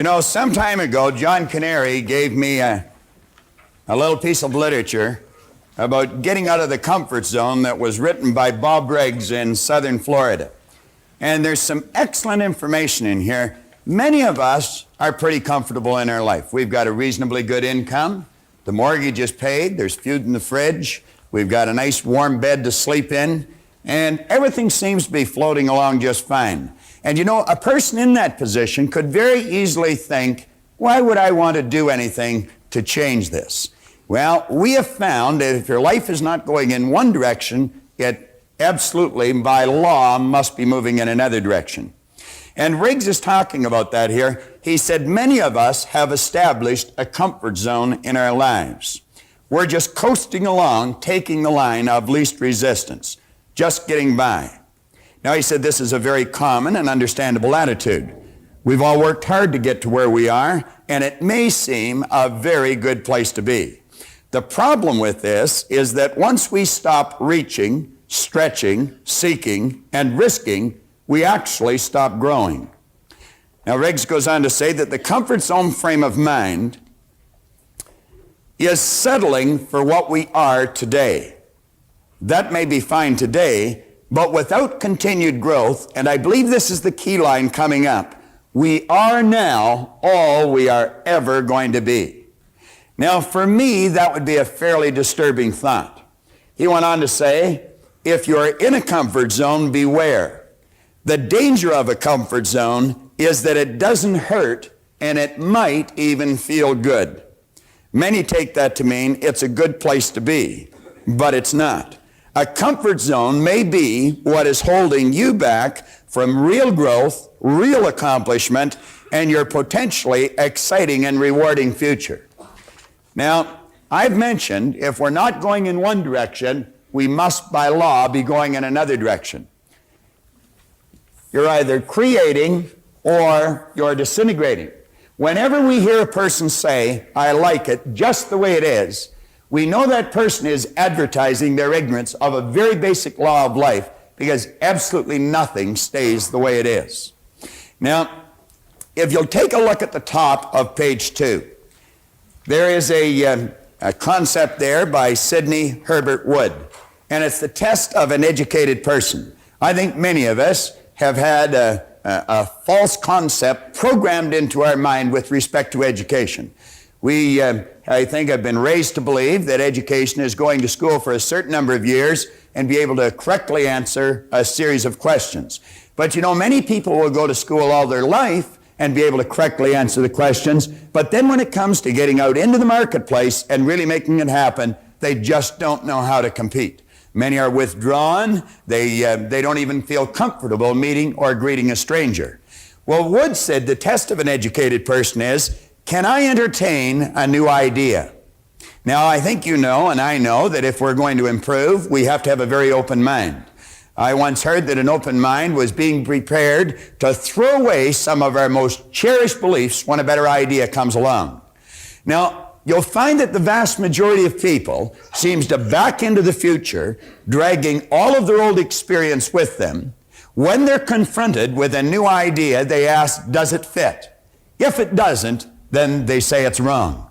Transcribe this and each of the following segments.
You know, some time ago, John Canary gave me a little piece of literature about getting out of the comfort zone that was written by Bob Riggs in southern Florida. And there's some excellent information in here. Many of us are pretty comfortable in our life. We've got a reasonably good income. The mortgage is paid. There's food in the fridge. We've got a nice warm bed to sleep in. And everything seems to be floating along just fine. And you know, a person in that position could very easily think, why would I want to do anything to change this? Well, we have found that if your life is not going in one direction, it absolutely, by law, must be moving in another direction. And Riggs is talking about that here. He said, many of us have established a comfort zone in our lives. We're just coasting along, taking the line of least resistance, just getting by. Now, he said this is a very common and understandable attitude. We've all worked hard to get to where we are, and it may seem a very good place to be. The problem with this is that once we stop reaching, stretching, seeking, and risking, we actually stop growing. Now, Riggs goes on to say that the comfort zone frame of mind is settling for what we are today. That may be fine today, but without continued growth, and I believe this is the key line coming up, we are now all we are ever going to be. Now, for me, that would be a fairly disturbing thought. He went on to say, if you're in a comfort zone, beware. The danger of a comfort zone is that it doesn't hurt, and it might even feel good. Many take that to mean it's a good place to be, but it's not. A comfort zone may be what is holding you back from real growth, real accomplishment, and your potentially exciting and rewarding future. Now, I've mentioned if we're not going in one direction, we must by law be going in another direction. You're either creating or you're disintegrating. Whenever we hear a person say, I like it just the way it is, we know that person is advertising their ignorance of a very basic law of life, because absolutely nothing stays the way it is. Now, if you'll take a look at the top of page 2, there is a concept there by Sidney Herbert Wood, and it's the test of an educated person. I think many of us have had a false concept programmed into our mind with respect to education. We, I think, have been raised to believe that education is going to school for a certain number of years and be able to correctly answer a series of questions. But you know, many people will go to school all their life and be able to correctly answer the questions, but then when it comes to getting out into the marketplace and really making it happen, they just don't know how to compete. Many are withdrawn. They don't even feel comfortable meeting or greeting a stranger. Well, Wood said the test of an educated person is, can I entertain a new idea? Now, I think you know, and I know, that if we're going to improve, we have to have a very open mind. I once heard that an open mind was being prepared to throw away some of our most cherished beliefs when a better idea comes along. Now, you'll find that the vast majority of people seems to back into the future, dragging all of their old experience with them. When they're confronted with a new idea, they ask, does it fit? If it doesn't, then they say it's wrong.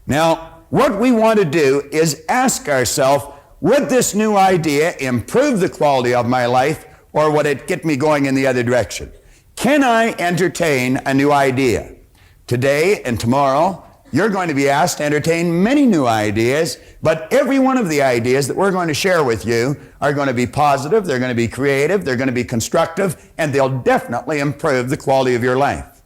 Now, what we want to do is ask ourselves, would this new idea improve the quality of my life, or would it get me going in the other direction? Can I entertain a new idea? Today and tomorrow, you're going to be asked to entertain many new ideas, but every one of the ideas that we're going to share with you are going to be positive, they're going to be creative, they're going to be constructive, and they'll definitely improve the quality of your life.